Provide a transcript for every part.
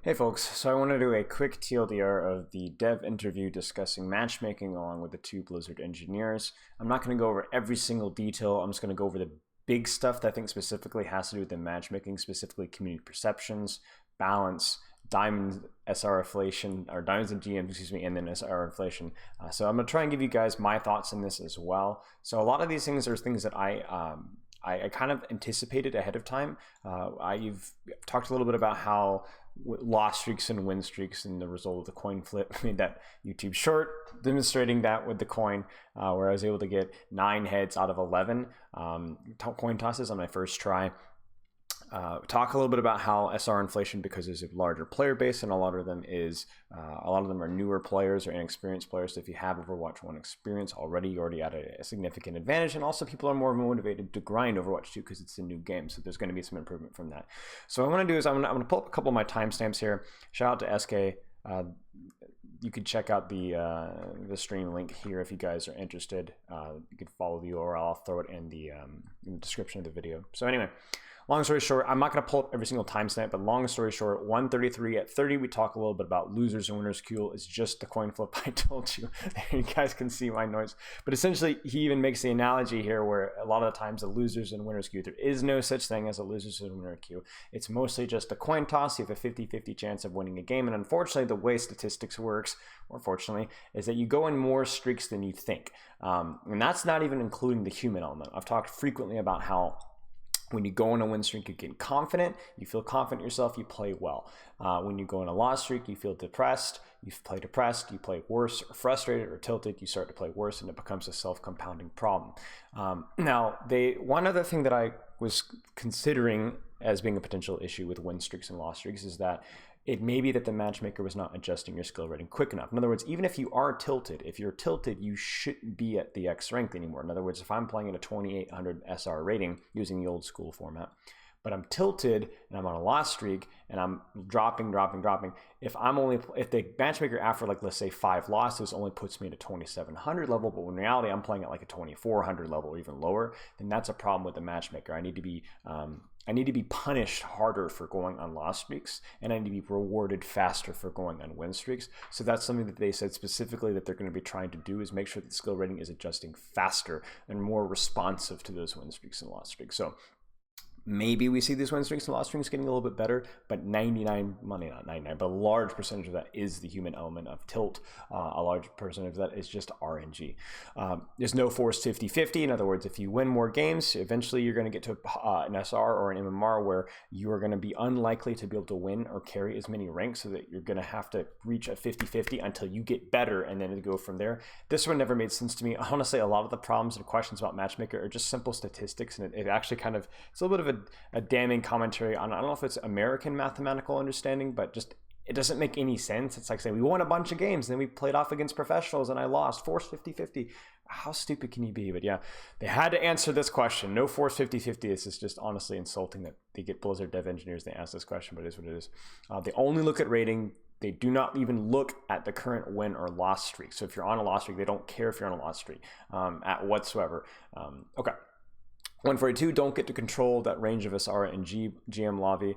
Hey folks, so I want to do a quick TLDR of the dev interview discussing matchmaking along with the two Blizzard engineers. I'm not going to go over every single detail, I'm just going to go over the big stuff that I think specifically has to do with the matchmaking, specifically community perceptions, balance, diamond SR inflation, or diamonds and GMs, excuse me, and then SR inflation. So I'm going to try and give you guys my thoughts on this as well. So a lot of these things are things that I kind of anticipated ahead of time. I've talked a little bit about how loss streaks and win streaks and the result of the coin flip. I made that YouTube short demonstrating that with the coin, where I was able to get 9 heads out of 11 coin tosses on my first try. Talk a little bit about how SR inflation, because there's a larger player base and a lot of them are newer players or inexperienced players. So if you have Overwatch 1 experience already, you already had a significant advantage, and also people are more motivated to grind Overwatch 2 because it's a new game, so there's going to be some improvement from that. So what I'm going to do is I'm going to pull up a couple of my timestamps here. Shout out to Eskay. You could check out the stream link here if you guys are interested. You could follow the URL. I'll throw it in the description of the video. So anyway, long story short, I'm not going to pull up every single timestamp, but long story short, 133 at 30, we talk a little bit about losers and winners queue. It's just the coin flip I told you. You guys can see my noise. But essentially, he even makes the analogy here where a lot of the times the losers and winners queue, there is no such thing as a losers and winner queue. It's mostly just a coin toss. You have a 50-50 chance of winning a game. And unfortunately, the way statistics works, or fortunately, is that you go in more streaks than you think. And that's not even including the human element. I've talked frequently about how when you go on a win streak, you get confident, you feel confident in yourself, you play well. When you go on a loss streak, you feel depressed, you play worse, or frustrated or tilted, you start to play worse, and it becomes a self-compounding problem. Now, one other thing that I was considering as being a potential issue with win streaks and loss streaks is that it may be that the matchmaker was not adjusting your skill rating quick enough. In other words, even if you are tilted, if you're tilted, you shouldn't be at the X rank anymore. In other words, if I'm playing at a 2800 SR rating using the old school format, but I'm tilted and I'm on a loss streak and I'm dropping, if the matchmaker after, like, let's say 5 losses only puts me at a 2700 level, but in reality I'm playing at like a 2400 level or even lower, then that's a problem with the matchmaker. I need to be punished harder for going on loss streaks, and I need to be rewarded faster for going on win streaks. So that's something that they said specifically that they're going to be trying to do, is make sure that the skill rating is adjusting faster and more responsive to those win streaks and loss streaks. So maybe we see these win streaks and loss streaks getting a little bit better, but 99 money, not 99, but a large percentage of that is the human element of tilt. A large percentage of that is just RNG. There's no forced 50-50. In other words, if you win more games, eventually you're going to get to an SR or an MMR where you are going to be unlikely to be able to win or carry as many ranks, so that you're going to have to reach a 50-50 until you get better and then go from there. This one never made sense to me. I want to say a lot of the problems and questions about Matchmaker are just simple statistics, and it actually kind of, it's a little bit of a damning commentary on, I don't know if it's American mathematical understanding, but just it doesn't make any sense. It's like saying we won a bunch of games and then we played off against professionals and I lost, forced 50-50. How stupid can you be? But yeah, they had to answer this question. No forced 50-50. This is just honestly insulting that they get Blizzard dev engineers, they ask this question, but it is what it is. They only look at rating. They do not even look at the current win or loss streak. So if you're on a loss streak, they don't care if you're on a loss streak at whatsoever. Okay. 142, don't get to control that range of SR and GM lobby.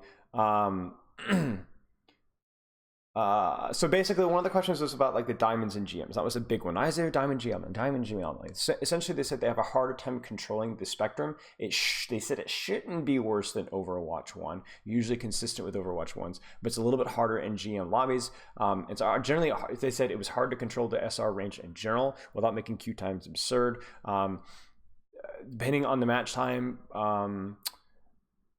So basically, one of the questions was about like the diamonds and GMs. That was a big one. Why is there a diamond GM and diamond GM? Like, essentially, they said they have a harder time controlling the spectrum. They said it shouldn't be worse than Overwatch 1, usually consistent with Overwatch 1's, but it's a little bit harder in GM lobbies. It's generally, they said it was hard to control the SR range in general without making queue times absurd. Depending on the match time,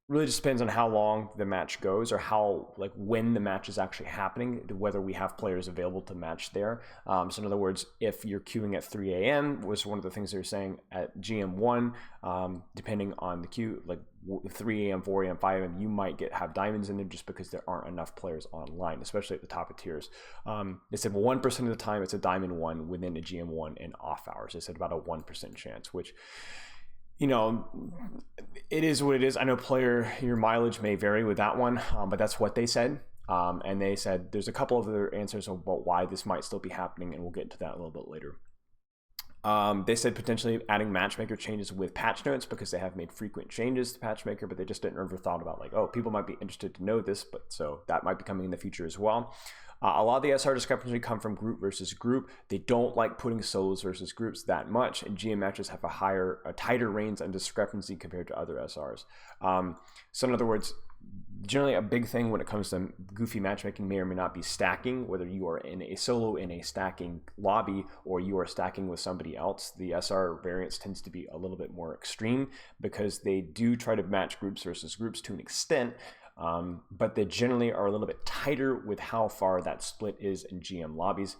really just depends on how long the match goes, or how, like, when the match is actually happening, whether we have players available to match there. So in other words, if you're queuing at 3 a.m. was one of the things they were saying at GM1, depending on the queue, like 3 a.m., 4 a.m., 5 a.m., you might have diamonds in there just because there aren't enough players online, especially at the top of tiers. They said 1% of the time it's a diamond 1 within a GM1 and off hours. They said about a 1% chance, which, you know, it is what it is. I know your mileage may vary with that one, but that's what they said. And they said there's a couple of other answers about why this might still be happening, and we'll get into that a little bit later. They said potentially adding matchmaker changes with patch notes because they have made frequent changes to patchmaker, but they just didn't ever thought about like, oh, people might be interested to know this, but so that might be coming in the future as well. A lot of the SR discrepancy come from group versus group. They don't like putting solos versus groups that much, and GM matches have a tighter range and discrepancy compared to other SRs. So in other words, generally a big thing when it comes to goofy matchmaking may or may not be stacking, whether you are in a solo in a stacking lobby or you are stacking with somebody else. The SR variance tends to be a little bit more extreme because they do try to match groups versus groups to an extent, but they generally are a little bit tighter with how far that split is in GM lobbies.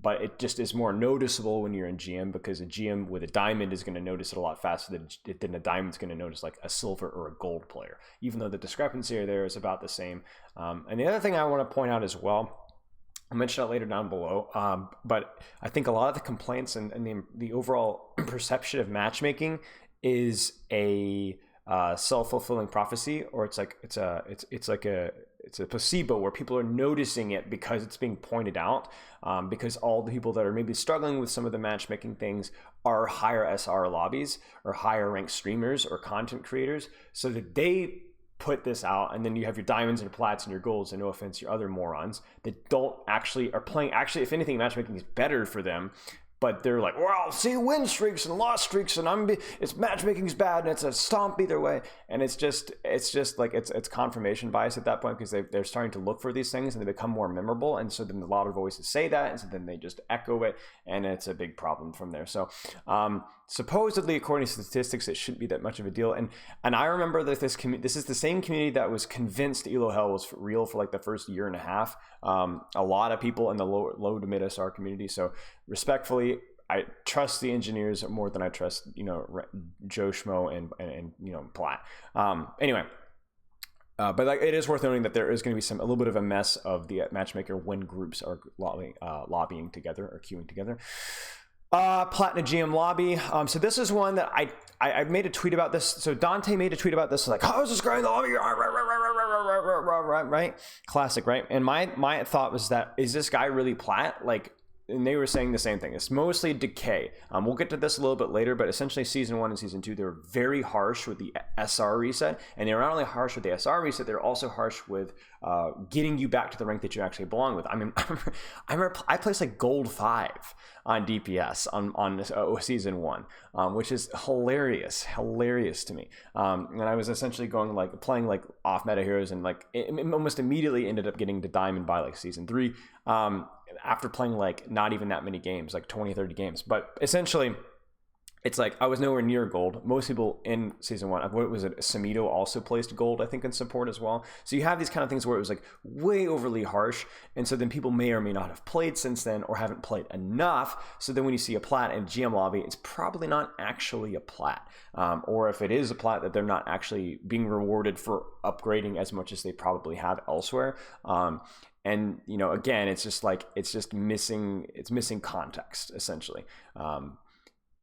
But it just is more noticeable when you're in GM because a GM with a diamond is going to notice it a lot faster than a diamond's going to notice like a silver or a gold player, even though the discrepancy there is about the same. And the other thing I want to point out as well, I'll mention it later down below, but I think a lot of the complaints and the overall perception of matchmaking is a self-fulfilling prophecy, or it's a placebo where people are noticing it because it's being pointed out, because all the people that are maybe struggling with some of the matchmaking things are higher SR lobbies or higher ranked streamers or content creators, so that they put this out, and then you have your diamonds and your plats and your golds, and no offense, your other morons that don't actually are playing. Actually, if anything, matchmaking is better for them. But they're like, well, see win streaks and loss streaks, and it's matchmaking's bad, and it's a stomp either way. And it's just like it's confirmation bias at that point because they're starting to look for these things and they become more memorable. And so then a lot of voices say that, and so then they just echo it, and it's a big problem from there. So supposedly, according to statistics, it shouldn't be that much of a deal. And I remember that this is the same community that was convinced Elo Hell was real for like the first year and a half. A lot of people in the low to mid SR community. So respectfully, I trust the engineers more than I trust, Joe Schmo and Platt. Anyway, but like, it is worth noting that there is going to be a little bit of a mess of the matchmaker when groups are lobbying together or queuing together. Platinum GM lobby. So this is one that I made a tweet about this. So Dante made a tweet about this, like, how is this guy in the lobby? Right? Classic, right? And my thought was that, is this guy really plat? Like, and they were saying the same thing. It's mostly decay. We'll get to this a little bit later, but essentially season 1 and season 2, they were very harsh with the SR reset, and they were not only harsh with the SR reset, they're also harsh with getting you back to the rank that you actually belong with. I mean, I placed like gold 5 on DPS on season 1, which is hilarious to me. And I was essentially playing like off meta heroes, and like it almost immediately ended up getting to diamond by like season 3. After playing like not even that many games, like 20-30 games. But essentially, it's like I was nowhere near gold. Most people in season 1, what was it? Samito also placed gold, I think, in support as well. So you have these kind of things where it was like way overly harsh, and so then people may or may not have played since then or haven't played enough. So then when you see a plat in GM lobby, it's probably not actually a plat, or if it is a plat, that they're not actually being rewarded for upgrading as much as they probably have elsewhere. And again, it's missing context essentially.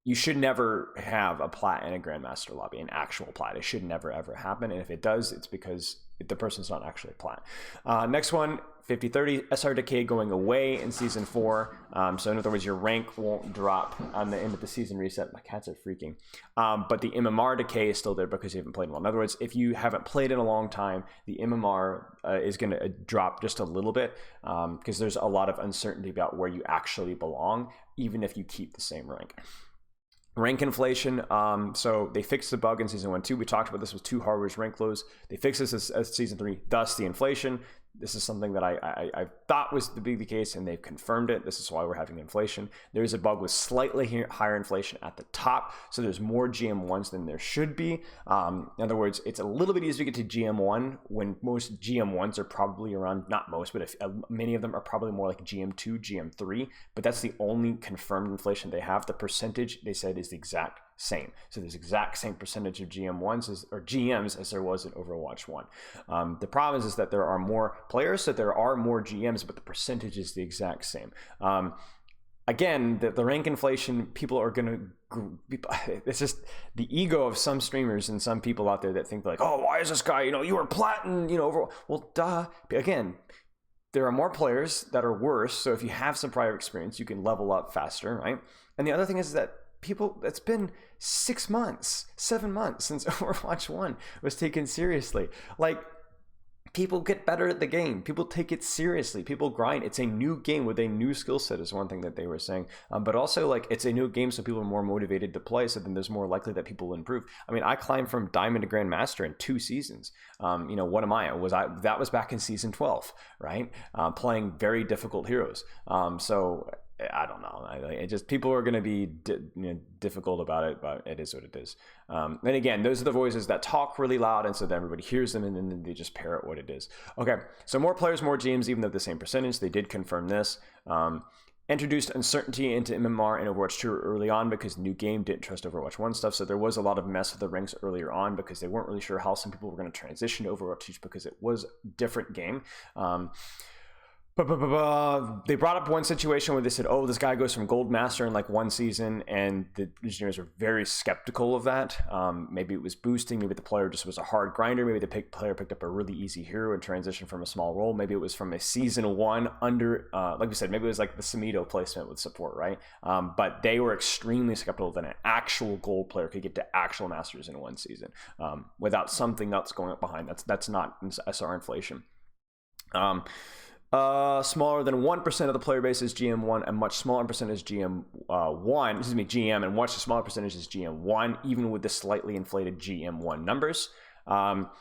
You should never have a plat in a Grandmaster lobby, an actual plat. It should never ever happen. And if it does, it's because the person's not actually a plat. Next one, 50-30 SR decay going away in season 4. So in other words, your rank won't drop on the end of the season reset. My cats are freaking. But the MMR decay is still there because you haven't played in a while. In other words, if you haven't played in a long time, the MMR is going to drop just a little bit because there's a lot of uncertainty about where you actually belong, even if you keep the same rank. Rank inflation. So they fixed the bug in season 1, 2. We talked about this with 2 hardware's rank lows. They fixed this as season 3, thus the inflation. This is something that I thought was to be the case, and they've confirmed it. This is why we're having inflation. There's a bug with slightly higher inflation at the top, so there's more GM1s than there should be. In other words, it's a little bit easier to get to GM1 when most GM1s are probably around, not most, but many of them are probably more like GM2, GM3, but that's the only confirmed inflation they have. The percentage, they said, is the exact same. So there's exact same percentage of GM1s or GMs as there was in Overwatch 1. The problem is that there are more players, so there are more GMs, but the percentage is the exact same. Again, the rank inflation, people are going to, it's just the ego of some streamers and some people out there that think like, oh, why is this guy, you were platinum, Overwatch. Well, duh. Again, there are more players that are worse. So if you have some prior experience, you can level up faster, right? And the other thing is that it's been 6 months, 7 months since Overwatch 1 was taken seriously. Like, people get better at the game. People take it seriously. People grind. It's a new game with a new skill set is one thing that they were saying. But also, like, it's a new game, so people are more motivated to play. So then there's more likely that people will improve. I mean, I climbed from Diamond to Grandmaster in 2 seasons. What am I? That was back in season 12, right? Playing very difficult heroes. So I don't know. It just, people are going to be difficult about it, but it is what it is. And again, those are the voices that talk really loud, and so that everybody hears them, and then they just parrot what it is. Okay, so more players, more GMs, even though the same percentage. They did confirm this. Introduced uncertainty into MMR and Overwatch 2 early on because the new game didn't trust Overwatch 1 stuff. So there was a lot of mess with the ranks earlier on because they weren't really sure how some people were going to transition to Overwatch 2 because it was a different game. They brought up one situation where they said, oh, this guy goes from Gold Master in like 1 season, and the engineers were very skeptical of that. Maybe it was boosting, maybe the player just was a hard grinder, maybe the player picked up a really easy hero and transitioned from a small role, maybe it was from a season 1 under, like we said, maybe it was like the Spilo placement with support, right? But they were extremely skeptical that an actual gold player could get to actual masters in 1 season without something else going up behind. That's not SR inflation. Smaller than 1% of the player base is GM1, a much smaller percentage is GM, and much smaller percentage is GM1, even with the slightly inflated GM1 numbers.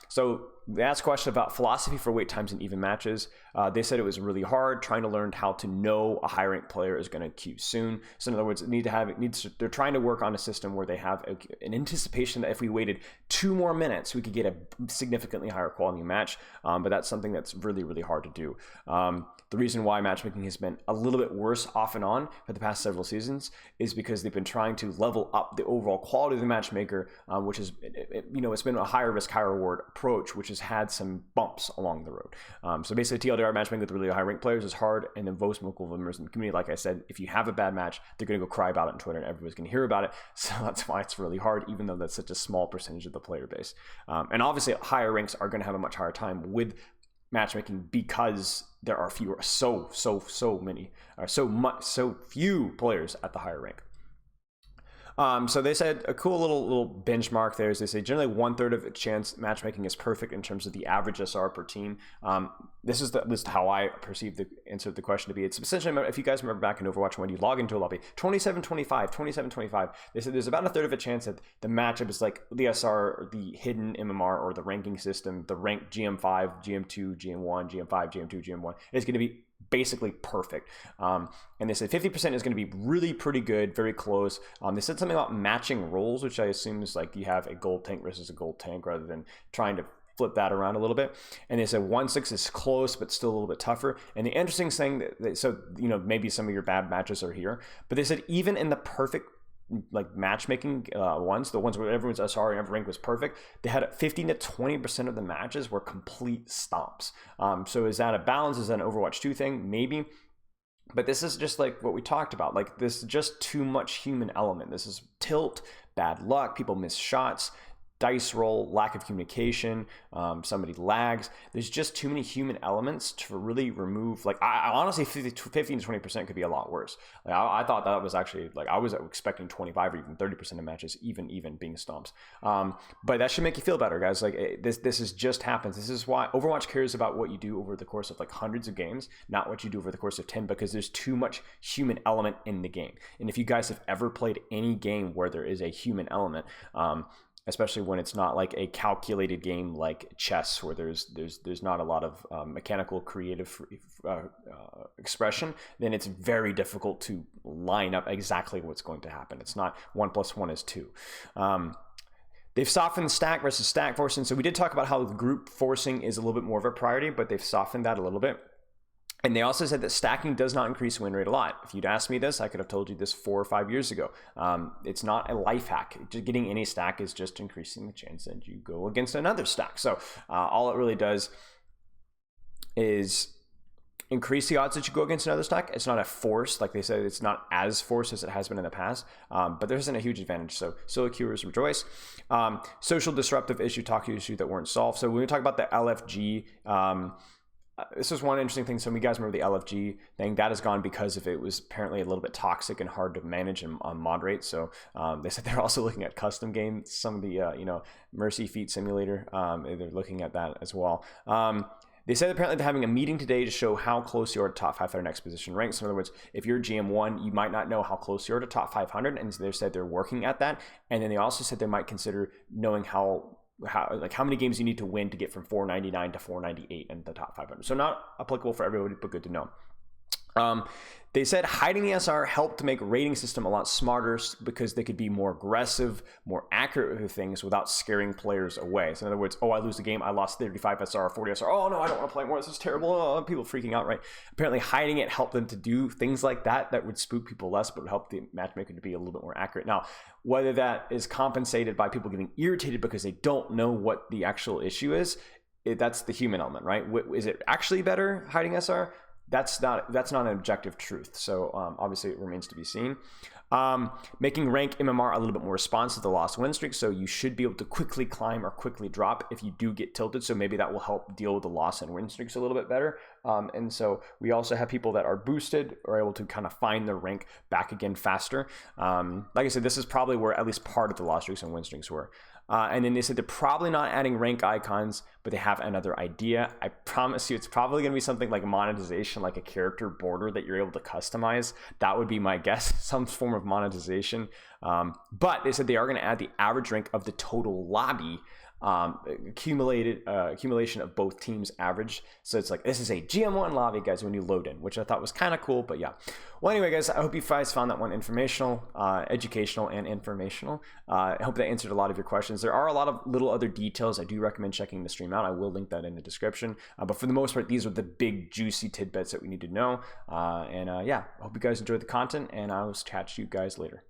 So they asked a question about philosophy for wait times in even matches. They said it was really hard trying to learn how to know a high ranked player is going to queue soon. So in other words, they're trying to work on a system where they have an anticipation that if we waited 2 more minutes, we could get a significantly higher quality match. But that's something that's really, really hard to do. The reason why matchmaking has been a little bit worse off and on for the past several seasons is because they've been trying to level up the overall quality of the matchmaker, which is, it's been a higher risk, higher reward approach, which has had some bumps along the road. So basically, TLDR matchmaking with really high ranked players is hard, and then most vocal members in the community, like I said, if you have a bad match, they're going to go cry about it on Twitter, and everybody's going to hear about it. So that's why it's really hard, even though that's such a small percentage of the player base. And obviously, higher ranks are going to have a much higher time with matchmaking because there are so few players at the higher rank. So they said a cool little benchmark there is they say generally 1/3 of a chance matchmaking is perfect in terms of the average SR per team. This is how I perceive the answer to the question to be. It's essentially, if you guys remember back in Overwatch when you log into a lobby, 27-25. They said there's about 1/3 of a chance that the matchup is like the SR, the hidden MMR, or the ranking system, the rank GM5, GM2, GM1, GM5, GM2, GM1 is going to be basically perfect. And they said 50% is going to be really pretty good, very close. They said something about matching roles, which I assume is like you have a gold tank versus a gold tank rather than trying to flip that around a little bit. And they said 1/6 is close, but still a little bit tougher. And the interesting thing, maybe some of your bad matches are here, but they said even in the perfect like matchmaking ones, the ones where everyone's SR and every rank was perfect, they had 15 to 20% of the matches were complete stomps. So is that a balance? Is that an Overwatch 2 thing? Maybe. But this is just like what we talked about. Like, this is just too much human element. This is tilt, bad luck, people miss shots, dice roll, lack of communication, somebody lags. There's just too many human elements to really remove. Like, I honestly, 15 to 20% could be a lot worse. Like, I thought that was actually, like, I was expecting 25 or even 30% of matches, even being stomps. But that should make you feel better, guys. Like, this is just happens. This is why Overwatch cares about what you do over the course of like hundreds of games, not what you do over the course of 10, because there's too much human element in the game. And if you guys have ever played any game where there is a human element, especially when it's not like a calculated game like chess where there's not a lot of mechanical creative expression, then it's very difficult to line up exactly what's going to happen. It's not 1 + 1 is 2. They've softened stack versus stack forcing. So we did talk about how group forcing is a little bit more of a priority, but they've softened that a little bit. And they also said that stacking does not increase win rate a lot. If you'd asked me this, I could have told you this 4 or 5 years ago. It's not a life hack. Just getting any stack is just increasing the chance that you go against another stack. So all it really does is increase the odds that you go against another stack. It's not a force. Like they said, it's not as forced as it has been in the past, but there isn't a huge advantage. So solo queuers rejoice. Social disruptive issue, talk issue that weren't solved. So when we talk about the LFG, This is one interesting thing. Some of you guys remember the LFG thing that has gone because of it was apparently a little bit toxic and hard to manage and moderate. So they said they're also looking at custom games. Some of the Mercy Feet Simulator, they're looking at that as well. They said apparently they're having a meeting today to show how close you are to top 500 next position ranks. So in other words, if you're GM1, you might not know how close you are to top 500, and so they said they're working at that. And then they also said they might consider knowing how many games you need to win to get from 499 to 498 in the top 500. So not applicable for everybody, but good to know. They said hiding the SR helped to make rating system a lot smarter because they could be more aggressive, more accurate with things without scaring players away. So in other words, I lose the game, I lost 35 SR, 40 SR. Oh no, I don't want to play more. This is terrible. Oh, people freaking out, right? Apparently hiding it helped them to do things like that would spook people less, but would help the matchmaker to be a little bit more accurate. Now, whether that is compensated by people getting irritated because they don't know what the actual issue is, that's the human element, right? Is it actually better hiding SR? That's not an objective truth. So obviously it remains to be seen. Making rank MMR a little bit more responsive to the lost win streak. So you should be able to quickly climb or quickly drop if you do get tilted. So maybe that will help deal with the loss and win streaks a little bit better. And so we also have people that are boosted or able to kind of find their rank back again faster. Like I said, this is probably where at least part of the loss streaks and win streaks were. And then they said they're probably not adding rank icons, but they have another idea. I promise you it's probably going to be something like monetization, like a character border that you're able to customize. That would be my guess, some form of monetization. But they said they are going to add the average rank of the total lobby, accumulation of both teams' average. So it's like, this is a GM1 lobby, guys, when you load in, which I thought was kind of cool, but yeah. Well, anyway, guys, I hope you guys found that one informational, educational, and informational. I hope that answered a lot of your questions. There are a lot of little other details. I do recommend checking the stream out. I will link that in the description. But for the most part, these are the big, juicy tidbits that we need to know. Yeah, I hope you guys enjoyed the content, and I will catch you guys later.